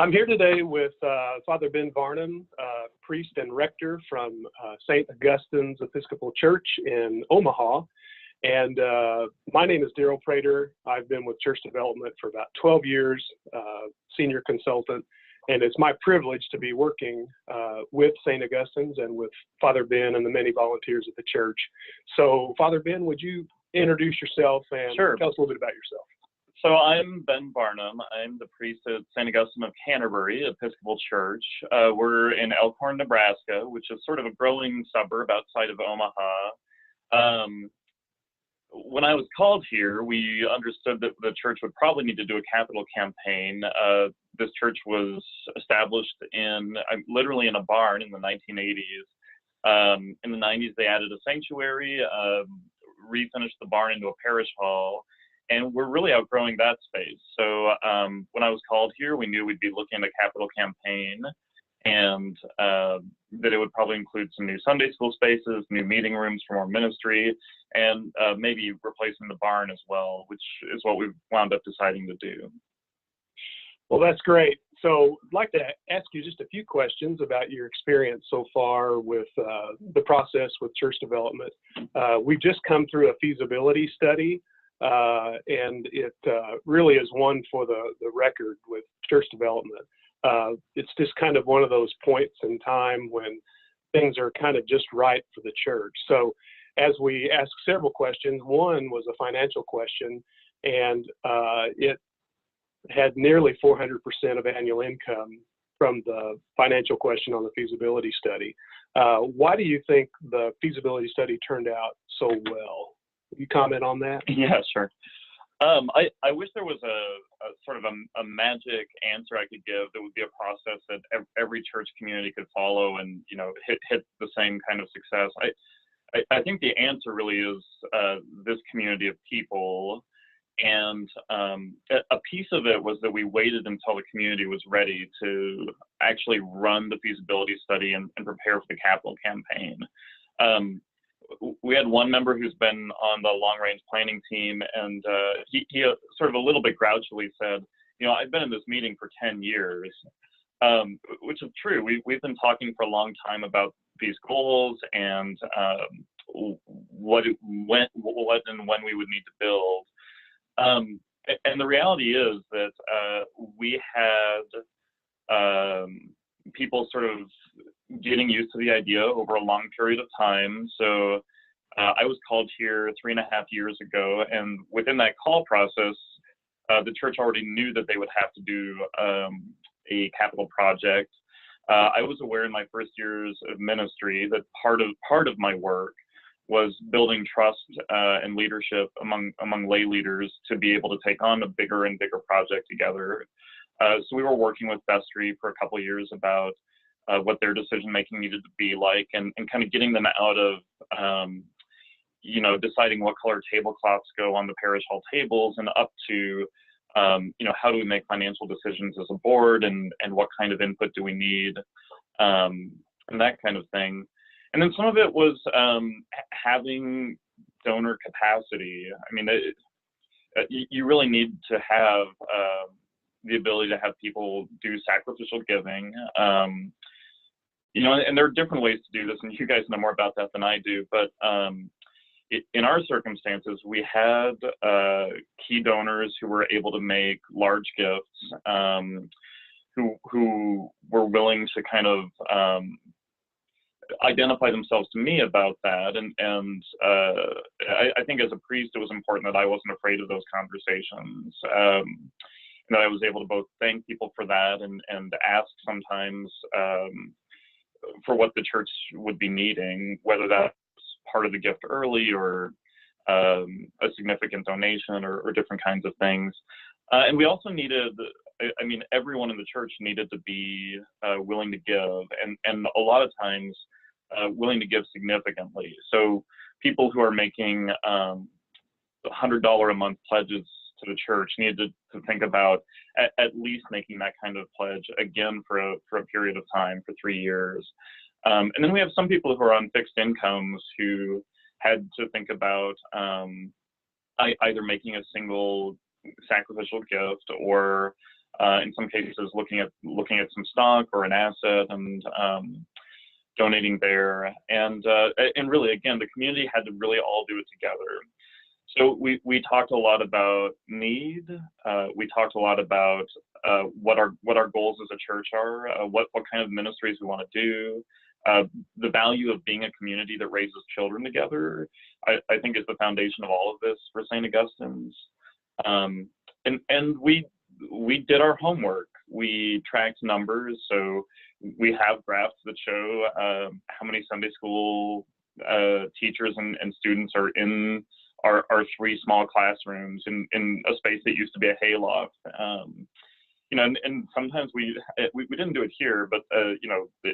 I'm here today with Father Ben Varnum, priest and rector from St. Augustine's Episcopal Church in Omaha. And my name is Daryl Prater. I've been with church development for about 12 years, senior consultant, and it's my privilege to be working with St. Augustine's and with Father Ben and the many volunteers at the church. So, Father Ben, would you introduce yourself and Sure. Tell us a little bit about yourself? So I'm Ben Varnum. I'm the priest at St. Augustine of Canterbury Episcopal Church. We're in Elkhorn, Nebraska, which is sort of a growing suburb outside of Omaha. When I was called here, we understood that the church would probably need to do a capital campaign. This church was established literally in a barn in the 1980s. In the 90s, they added a sanctuary, refinished the barn into a parish hall, and we're really outgrowing that space. So when I was called here, we knew we'd be looking at a capital campaign, and that it would probably include some new Sunday school spaces, new meeting rooms for more ministry, and maybe replacing the barn as well, which is what we've wound up deciding to do. Well, that's great. So I'd like to ask you just a few questions about your experience so far with the process with church development. We've just come through a feasibility study, and it really is one for the record with church development. It's just kind of one of those points in time when things are kind of just right for the church. So as we asked several questions, one was a financial question, and it had nearly 400% of annual income from the financial question on the feasibility study. Why do you think the feasibility study turned out so well? Can you comment on that? Yeah, sure. I wish there was a sort of a magic answer I could give that would be a process that every church community could follow and, you know, hit the same kind of success. I think the answer really is this community of people. And a piece of it was that we waited until the community was ready to actually run the feasibility study and prepare for the capital campaign. We had one member who's been on the long-range planning team, and he sort of a little bit grouchily said, you know, I've been in this meeting for 10 years, which is true. We've been talking for a long time about these goals and what and when we would need to build. And the reality is that we had people sort of getting used to the idea over a long period of time. So I was called here 3.5 years ago, and within that call process, the church already knew that they would have to do a capital project. I was aware in my first years of ministry that part of my work was building trust and leadership among lay leaders to be able to take on a bigger and bigger project together. So we were working with vestry for a couple of years about what their decision-making needed to be like, and kind of getting them out of, you know, deciding what color tablecloths go on the parish hall tables and up to, you know, how do we make financial decisions as a board, and what kind of input do we need, and that kind of thing. And then some of it was having donor capacity. I mean, you really need to have the ability to have people do sacrificial giving. You know, and there are different ways to do this, and you guys know more about that than I do. But in our circumstances, we had key donors who were able to make large gifts, who were willing to kind of identify themselves to me about that, and I think as a priest, it was important that I wasn't afraid of those conversations. That I was able to both thank people for that and ask sometimes for what the church would be needing, whether that's part of the gift early or a significant donation or different kinds of things. And we also needed, I mean, everyone in the church needed to be willing to give, and a lot of times willing to give significantly. So people who are making $100 a month pledges to the church needed to think about at least making that kind of pledge again for a period of time, for 3 years. And then we have some people who are on fixed incomes who had to think about either making a single sacrificial gift or In some cases, looking at some stock or an asset and donating there. And really, again, the community had to really all do it together. So we talked a lot about need. We talked a lot about what our goals as a church are, what kind of ministries we want to do. The value of being a community that raises children together, I think, is the foundation of all of this for St. Augustine's. And we did our homework. We tracked numbers, so we have graphs that show how many Sunday school teachers and students are in our 3 small classrooms in a space that used to be a hayloft. And sometimes we didn't do it here, but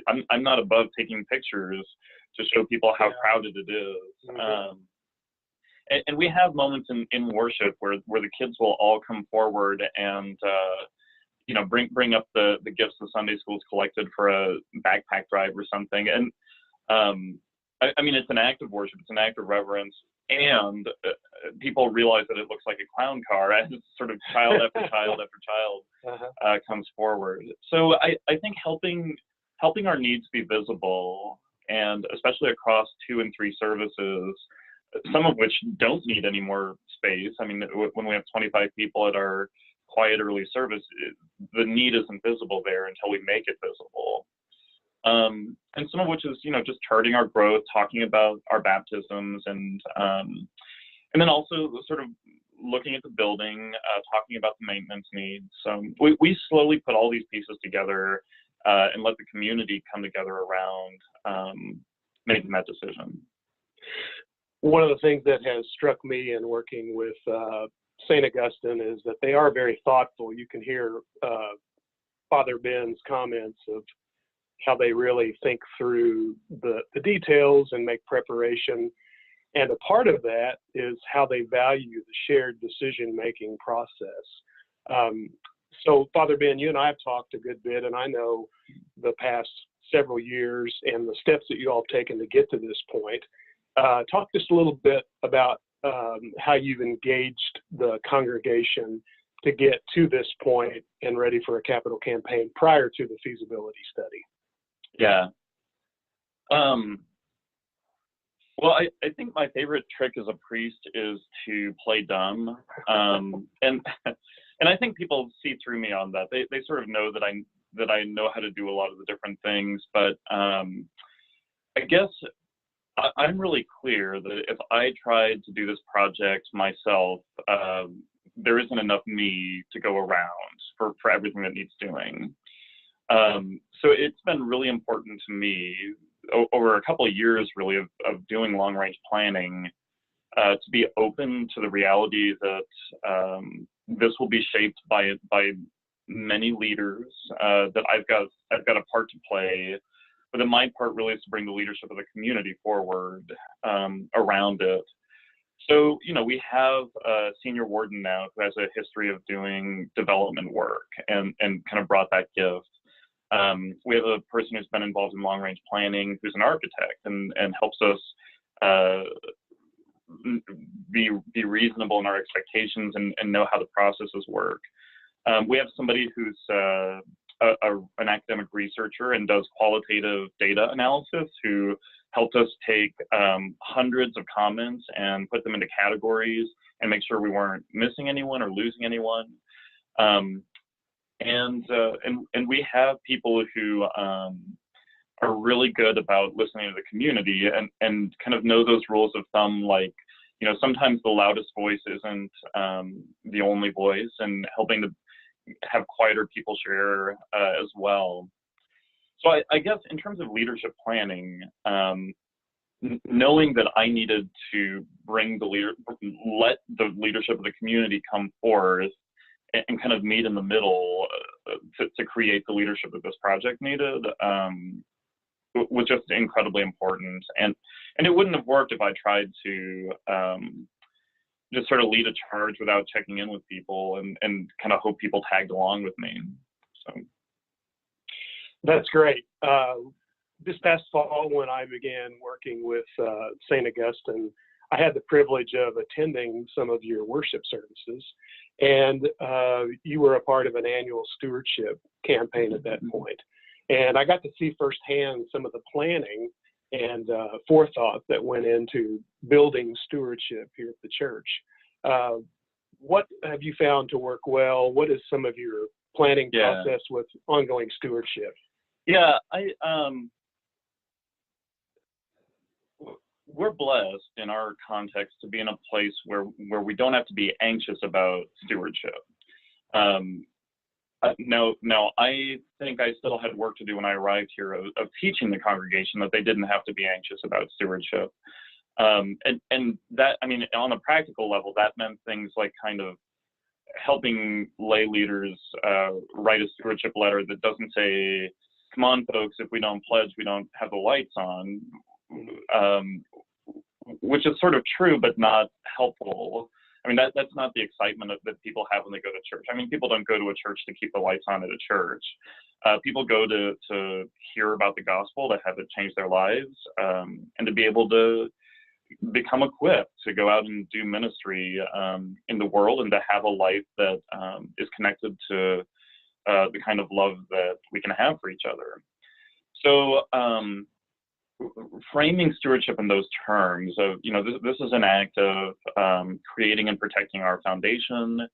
I'm not above taking pictures to show people how crowded it is. Mm-hmm. And we have moments in worship where the kids will all come forward and bring up the gifts the Sunday school's collected for a backpack drive or something. And I mean, it's an act of worship, it's an act of reverence, and people realize that it looks like a clown car as sort of child after child after child comes forward. So I think helping our needs be visible, and especially across 2 and 3 services, some of which don't need any more space. I mean, when we have 25 people at our quiet early service, the need isn't visible there until we make it visible. And some of which is, just charting our growth, talking about our baptisms, and then also sort of looking at the building, talking about the maintenance needs. We slowly put all these pieces together and let the community come together around making that decision. One of the things that has struck me in working with St. Augustine is that they are very thoughtful. You can hear Father Ben's comments of how they really think through the details and make preparation. And a part of that is how they value the shared decision-making process. So Father Ben, you and I have talked a good bit, and I know the past several years and the steps that you all have taken to get to this point. Talk just a little bit about how you've engaged the congregation to get to this point and ready for a capital campaign prior to the feasibility study. Yeah. Well, I think my favorite trick as a priest is to play dumb. And I think people see through me on that. They sort of know that I know how to do a lot of the different things, but I guess I'm really clear that if I tried to do this project myself, there isn't enough me to go around for everything that needs doing. So it's been really important to me over a couple of years, really, of doing long-range planning, to be open to the reality that this will be shaped by many leaders, that I've got a part to play. But then my part really is to bring the leadership of the community forward around it. So, we have a senior warden now who has a history of doing development work and kind of brought that gift. We have a person who's been involved in long-range planning who's an architect and helps us be reasonable in our expectations and know how the processes work. We have somebody who's an academic researcher and does qualitative data analysis, who helped us take hundreds of comments and put them into categories and make sure we weren't missing anyone or losing anyone. And we have people who are really good about listening to the community and kind of know those rules of thumb, like, sometimes the loudest voice isn't the only voice, and helping to have quieter people share as well. So I guess in terms of leadership planning, knowing that I needed to let the leadership of the community come forth and kind of meet in the middle to create the leadership that this project needed was just incredibly important. And it wouldn't have worked if I tried to just sort of lead a charge without checking in with people and kind of hope people tagged along with me. So that's great. This past fall, when I began working with St. Augustine, I had the privilege of attending some of your worship services, and you were a part of an annual stewardship campaign at that point. And I got to see firsthand some of the planning and forethought that went into building stewardship here at the church. What have you found to work well? What is some of your planning process with ongoing stewardship? Yeah, we're blessed in our context to be in a place where we don't have to be anxious about stewardship. No, I think I still had work to do when I arrived here of teaching the congregation that they didn't have to be anxious about stewardship. And that, I mean, on a practical level, that meant things like kind of helping lay leaders write a stewardship letter that doesn't say, come on, folks, if we don't pledge, we don't have the lights on, which is sort of true, but not helpful. I mean, that's not the excitement that people have when they go to church. I mean, people don't go to a church to keep the lights on at a church. People go to hear about the gospel, to have it change their lives, and to be able to become equipped to go out and do ministry in the world, and to have a life that is connected to the kind of love that we can have for each other. So framing stewardship in those terms of, this is an act of creating and protecting our foundation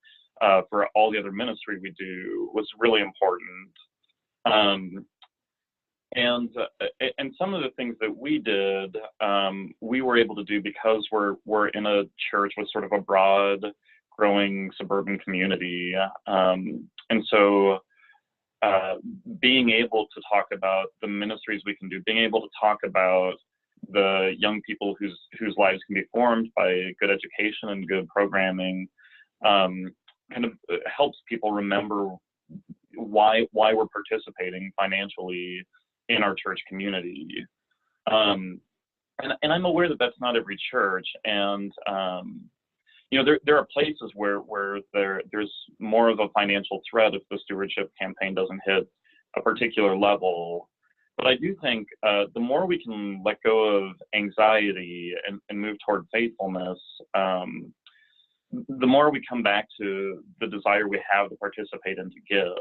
for all the other ministry we do was really important. And some of the things that we did, we were able to do because we're in a church with sort of a broad, growing suburban community. And so being able to talk about the ministries we can do, being able to talk about the young people whose lives can be formed by good education and good programming, kind of helps people remember why we're participating financially in our church community. And I'm aware that that's not every church, and there are places where there's more of a financial threat if the stewardship campaign doesn't hit a particular level. But I do think the more we can let go of anxiety and move toward faithfulness, the more we come back to the desire we have to participate and to give.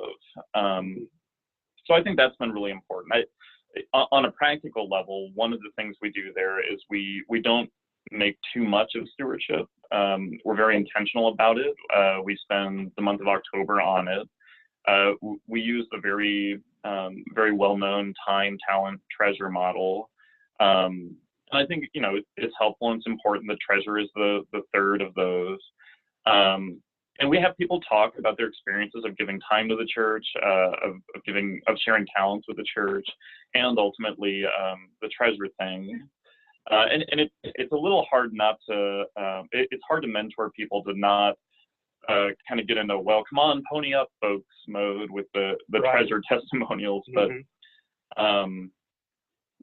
So I think that's been really important. On a practical level, one of the things we do there is we don't make too much of stewardship. We're very intentional about it. We spend the month of October on it. We use the very well-known time, talent, treasure model. And I think, it's helpful and it's important that treasure is the third of those. And we have people talk about their experiences of giving time to the church, of sharing talents with the church, and ultimately the treasure thing. And it's a little hard not to, it's hard to mentor people to not kind of get into, well, come on, pony up, folks mode with the right. Treasure testimonials. Mm-hmm.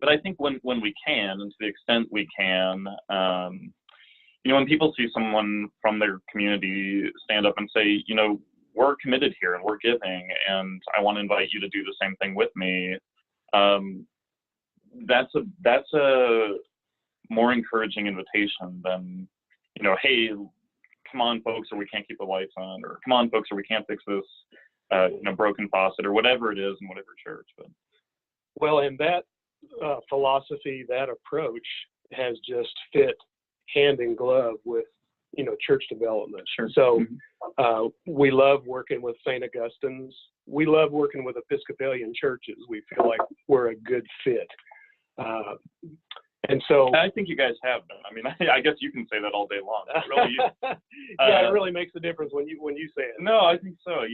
But I think when we can, and to the extent we can, when people see someone from their community stand up and say, we're committed here and we're giving, and I want to invite you to do the same thing with me, that's a more encouraging invitation than, hey, come on, folks, or we can't keep the lights on, or come on, folks, or we can't fix this, broken faucet, or whatever it is in whatever church. But well, and that philosophy, that approach has just fit hand in glove with, church development. Sure. So we love working with St. Augustine's. We love working with Episcopalian churches. We feel like we're a good fit. And so I think you guys have been. I mean, I guess you can say that all day long. It really is. Yeah, it really makes a difference when you say it. No, I think so.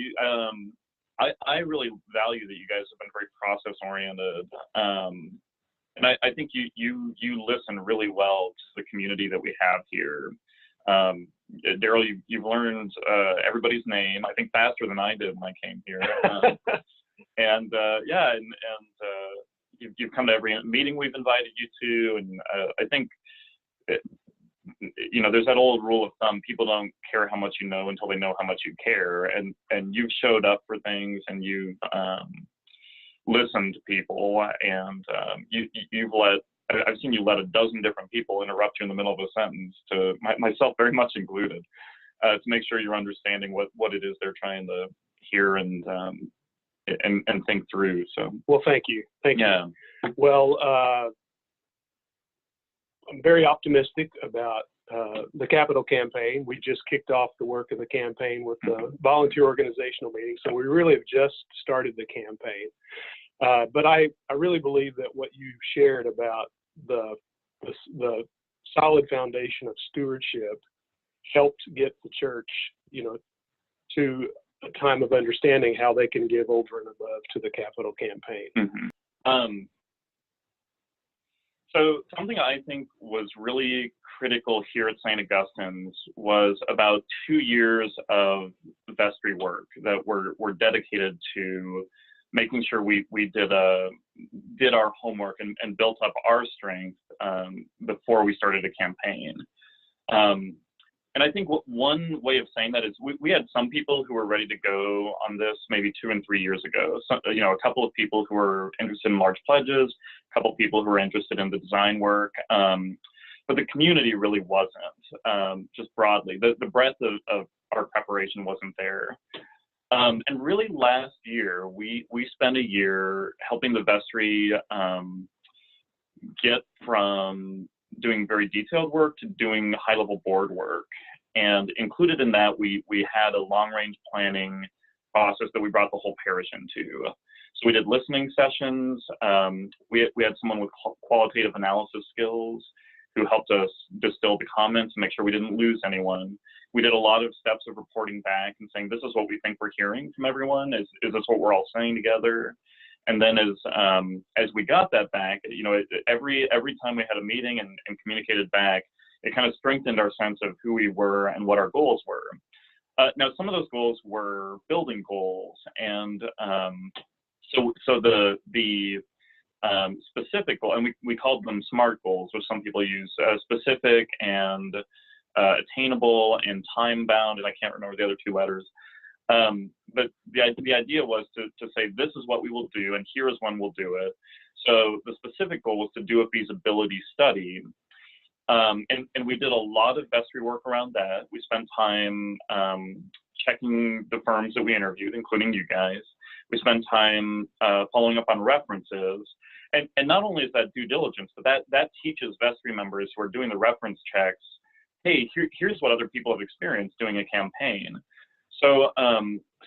I really value that you guys have been very process oriented. And I think you listen really well to the community that we have here. Daryl, you've learned everybody's name, I think, faster than I did when I came here. And you've come to every meeting we've invited you to, and I think there's that old rule of thumb: people don't care how much you know until they know how much you care. And you've showed up for things, and you've listened to people, and you've let I've seen you let a dozen different people interrupt you in the middle of a sentence, to myself very much included, to make sure you're understanding what it is they're trying to hear and think through. So, well, thank you. Thank you. Well, I'm very optimistic about the Capitol campaign. We just kicked off the work of the campaign with the volunteer organizational meeting, so we really have just started the campaign. But I really believe that what you shared about the solid foundation of stewardship helped get the church, to a time of understanding how they can give over and above to the Capitol campaign. Mm-hmm. So something I think was really critical here at St. Augustine's was about 2 years of vestry work that were dedicated to making sure we did our homework and built up our strength before we started a campaign. And I think one way of saying that is we had some people who were ready to go on this maybe 2 and 3 years ago. So, a couple of people who were interested in large pledges, a couple of people who were interested in the design work, but the community really wasn't, just broadly. The breadth of our preparation wasn't there. And really last year, we spent a year helping the vestry get from doing very detailed work to doing high-level board work. And included in that, we had a long-range planning process that we brought the whole parish into. So we did listening sessions. We had someone with qualitative analysis skills who helped us distill the comments and make sure we didn't lose anyone. We did a lot of steps of reporting back and saying, this is what we think we're hearing from everyone. Is this what we're all saying together? And then as we got that back, every time we had a meeting and communicated back, it kind of strengthened our sense of who we were and what our goals were. Now, some of those goals were building goals, and so the specific goal, and we called them SMART goals, which some people use, specific and attainable and time-bound, and I can't remember the other 2 letters. But the idea was to say, this is what we will do, and here is when we'll do it. So the specific goal was to do a feasibility study. And we did a lot of vestry work around that. We spent time checking the firms that we interviewed, including you guys. We spent time following up on references. And not only is that due diligence, but that teaches vestry members who are doing the reference checks, hey, here's what other people have experienced doing a campaign. So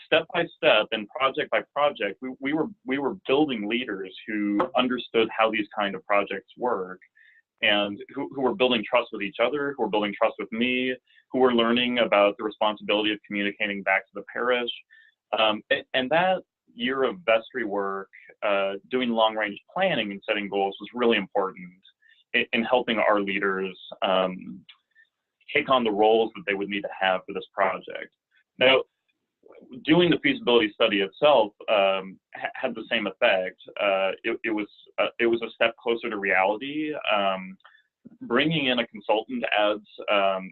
step by step and project by project, we were building leaders who understood how these kind of projects work, and who were building trust with each other, who were building trust with me, who were learning about the responsibility of communicating back to the parish. And that year of vestry work, doing long-range planning and setting goals was really important in helping our leaders take on the roles that they would need to have for this project. Now, doing the feasibility study itself had the same effect. It was a step closer to reality. Bringing in a consultant adds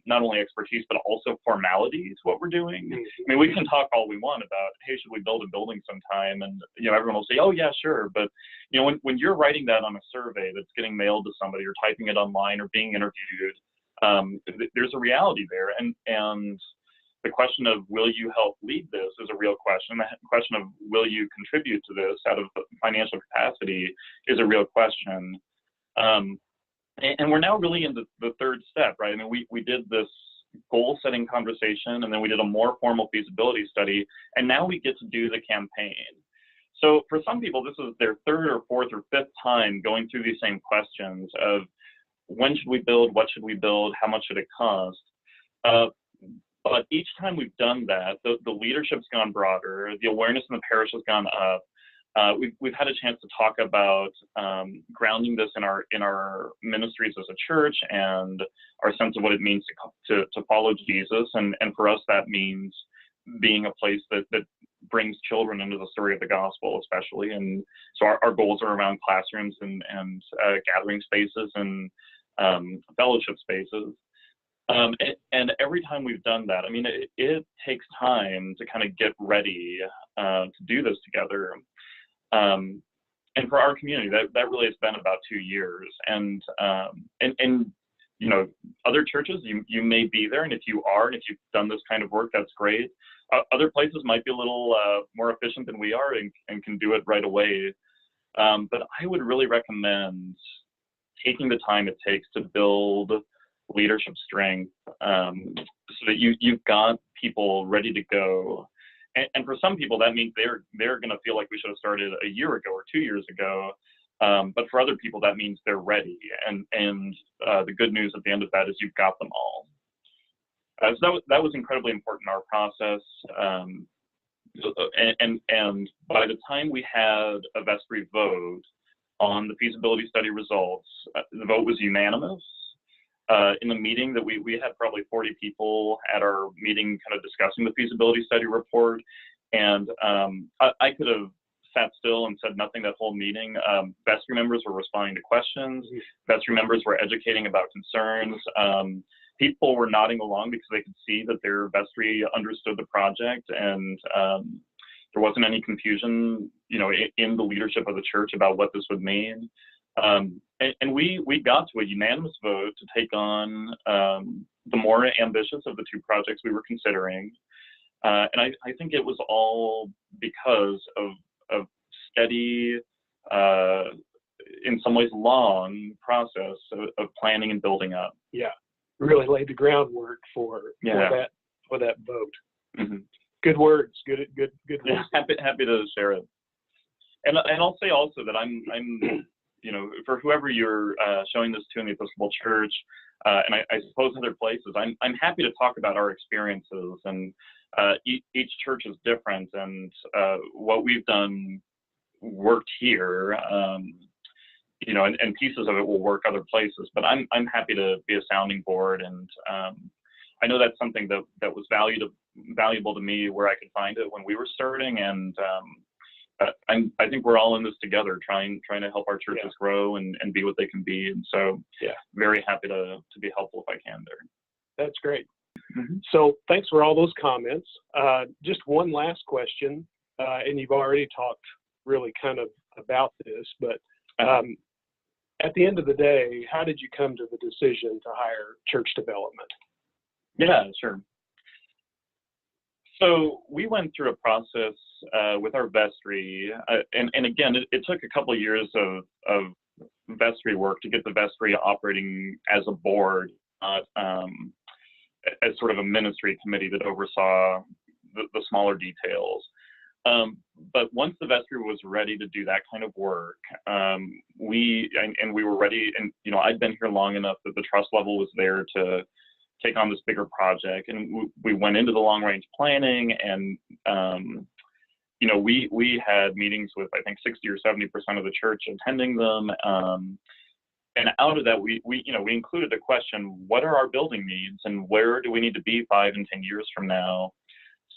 not only expertise, but also formality to what we're doing. I mean, we can talk all we want about, hey, should we build a building sometime? And, everyone will say, oh, yeah, sure. But, when you're writing that on a survey that's getting mailed to somebody or typing it online or being interviewed, there's a reality there. And the question of, will you help lead this, is a real question. The question of, will you contribute to this out of financial capacity, is a real question. And we're now really in the third step, right? I mean, we did this goal-setting conversation, and then we did a more formal feasibility study, and now we get to do the campaign. So for some people, this is their 3rd or 4th or 5th time going through these same questions of, when should we build, what should we build, how much should it cost? But each time we've done that, the leadership's gone broader, the awareness in the parish has gone up. We've had a chance to talk about grounding this in our ministries as a church and our sense of what it means to follow Jesus. And for us, that means being a place that brings children into the story of the gospel, especially. And so our goals are around classrooms and gathering spaces and fellowship spaces. And every time we've done that, I mean, it takes time to kind of get ready to do this together. and for our community, that really has been about 2 years. And you know, other churches, you may be there, and if you are, and if you've done this kind of work, that's great. Other places might be a little more efficient than we are and can do it right away. But I would really recommend taking the time it takes to build leadership strength, so that you've got people ready to go. And for some people, that means they're going to feel like we should have started a year ago or 2 years ago. But for other people, that means they're ready. And the good news at the end of that is you've got them all. So that was incredibly important in our process. And by the time we had a vestry vote on the feasibility study results, the vote was unanimous. In the meeting that we had probably 40 people at our meeting kind of discussing the feasibility study report. And I could have sat still and said nothing that whole meeting. Vestry members were responding to questions. Vestry members were educating about concerns. People were nodding along because they could see that their vestry understood the project, and there wasn't any confusion, you know, in the leadership of the church about what this would mean. And we got to a unanimous vote to take on the more ambitious of the two projects we were considering. And I think it was all because of steady, in some ways long process of planning and building up. Yeah, really laid the groundwork for that vote. Mm-hmm. Good words, good words. Happy to share it. And I'll say also that I'm you know, for whoever you're showing this to in the Episcopal Church, and I suppose other places, I'm happy to talk about our experiences. And each church is different, and what we've done worked here, you know, and pieces of it will work other places. But I'm happy to be a sounding board, and I know that's something that was valuable to me where I could find it when we were starting, and I think we're all in this together, trying to help our churches grow and be what they can be. And so, very happy to be helpful if I can there. That's great. Mm-hmm. So thanks for all those comments. Just one last question, and you've already talked really kind of about this, but at the end of the day, how did you come to the decision to hire church development? Yeah, sure. So we went through a process with our vestry, and again, it took a couple of years of vestry work to get the vestry operating as a board, as sort of a ministry committee that oversaw the smaller details. But once the vestry was ready to do that kind of work, we were ready, and you know, I'd been here long enough that the trust level was there to take on this bigger project, and we went into the long range planning, and you know, we had meetings with, I think, 60 or 70% of the church attending them, and out of that we included a question: what are our building needs, and where do we need to be 5 and 10 years from now?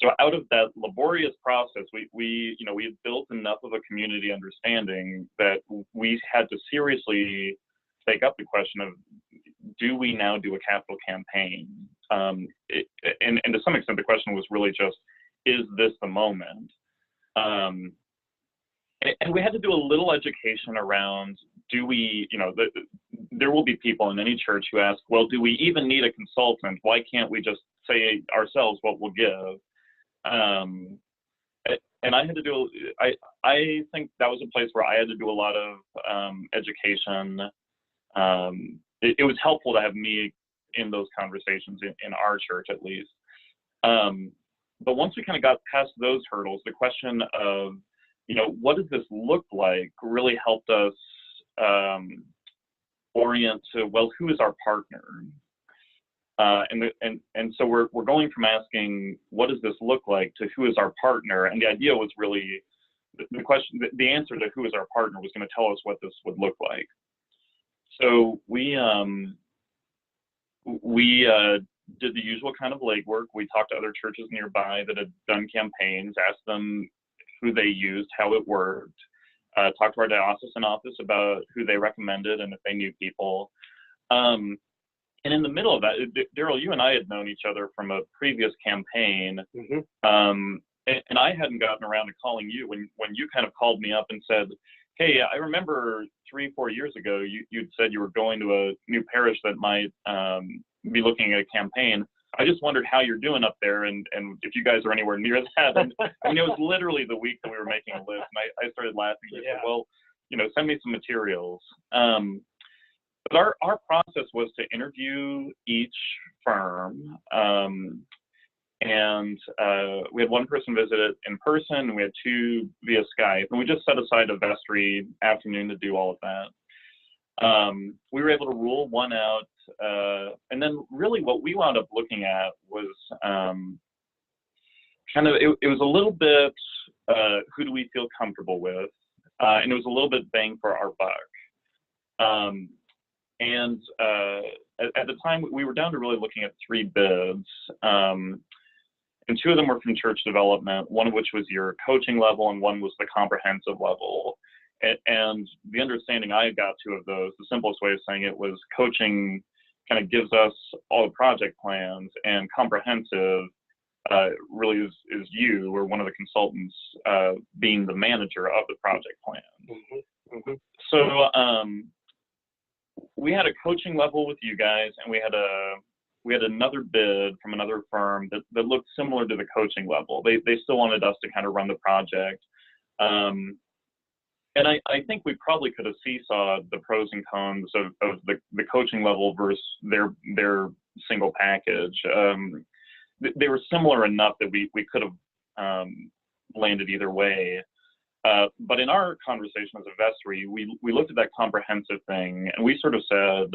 So out of that laborious process, we had built enough of a community understanding that we had to seriously take up the question of, do we now do a capital campaign? And to some extent, the question was really just, is this the moment? And we had to do a little education around, do we, you know, there will be people in any church who ask, well, do we even need a consultant? Why can't we just say ourselves what we'll give? And I had to do, I think that was a place where I had to do a lot of education. It was helpful to have me in those conversations in our church, at least. But once we kind of got past those hurdles, the question of, you know, what does this look like, really helped us orient to, well, who is our partner? And so we're going from asking, what does this look like, to who is our partner? And the idea was really, the question, the answer to who is our partner was going to tell us what this would look like. So we did the usual kind of legwork. We talked to other churches nearby that had done campaigns, asked them who they used, how it worked, talked to our diocesan office about who they recommended and if they knew people. And in the middle of that, Daryl, you and I had known each other from a previous campaign. Mm-hmm. And I hadn't gotten around to calling you when you kind of called me up and said, hey, I remember 3-4 years ago, you'd said you were going to a new parish that might be looking at a campaign. I just wondered how you're doing up there, and if you guys are anywhere near that. And I mean, it was literally the week that we were making a list, and I started laughing. I said, well, send me some materials. But our process was to interview each firm, and we had one person visit it in person, and we had 2 via Skype, and we just set aside a vestry afternoon to do all of that. We were able to rule one out, and then really what we wound up looking at was it was a little bit who do we feel comfortable with, and it was a little bit bang for our buck. And at the time, we were down to really looking at 3 bids, and 2 of them were from church development, one of which was your coaching level, and one was the comprehensive level. And the understanding I got to of those, the simplest way of saying it was coaching kind of gives us all the project plans, and comprehensive really is you or one of the consultants being the manager of the project plan. Mm-hmm. Mm-hmm. So we had a coaching level with you guys, and we had another bid from another firm that looked similar to the coaching level. They still wanted us to kind of run the project. And I think we probably could have seesawed the pros and cons of the coaching level versus their single package. They were similar enough that we could have landed either way. But in our conversation as a vestry, we looked at that comprehensive thing, and we sort of said,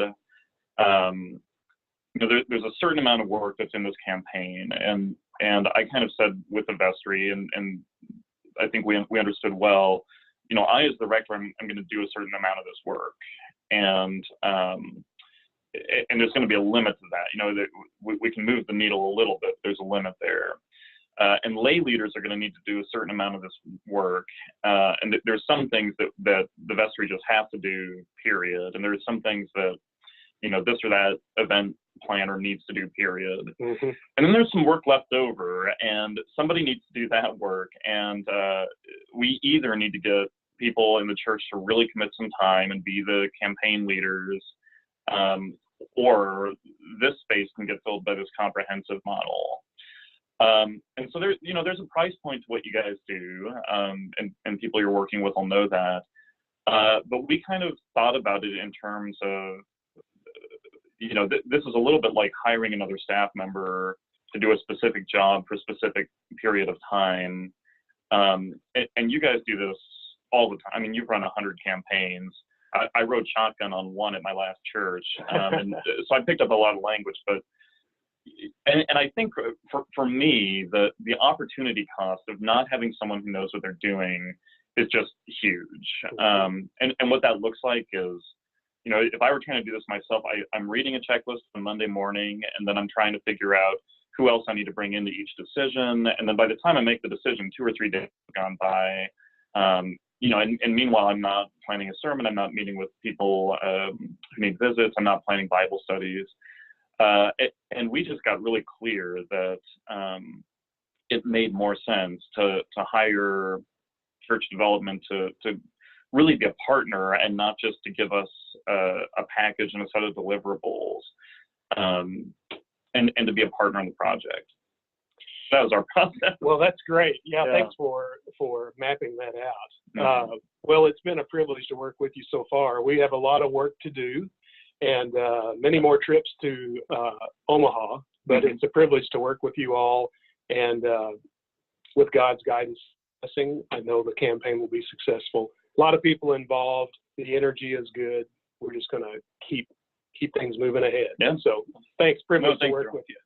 there's a certain amount of work that's in this campaign, and I kind of said with the vestry, and I think we understood well, I as the rector, I'm going to do a certain amount of this work, and there's going to be a limit to that. That we can move the needle a little bit. There's a limit there. And lay leaders are going to need to do a certain amount of this work. And there's some things that the vestry just have to do, period. And there's some things that, this or that event planner needs to do, period. Mm-hmm. And then there's some work left over, and somebody needs to do that work. And we either need to get people in the church to really commit some time and be the campaign leaders, or this space can get filled by this comprehensive model. And so there's a price point to what you guys do, and people you're working with will know that. But we kind of thought about it in terms of, this is a little bit like hiring another staff member to do a specific job for a specific period of time. And you guys do this all the time. I mean, you've run 100 campaigns. I rode shotgun on one at my last church. And so I picked up a lot of language, but and I think for me, the opportunity cost of not having someone who knows what they're doing is just huge. And what that looks like is, if I were trying to do this myself, I'm reading a checklist on Monday morning, and then I'm trying to figure out who else I need to bring into each decision. And then by the time I make the decision, 2 or 3 days have gone by. And meanwhile, I'm not planning a sermon. I'm not meeting with people who need visits. I'm not planning Bible studies. And we just got really clear that it made more sense to hire church development to really be a partner, and not just to give us a package and a set of deliverables, and to be a partner in the project. That was our process. Well, that's great. Yeah. Thanks for mapping that out. Mm-hmm. Well, it's been a privilege to work with you so far. We have a lot of work to do, and many more trips to Omaha, but mm-hmm. It's a privilege to work with you all, and with God's guidance, I know the campaign will be successful. A lot of people involved. The energy is good. We're just going to keep things moving ahead. Yeah. So thanks. Privilege to work with you.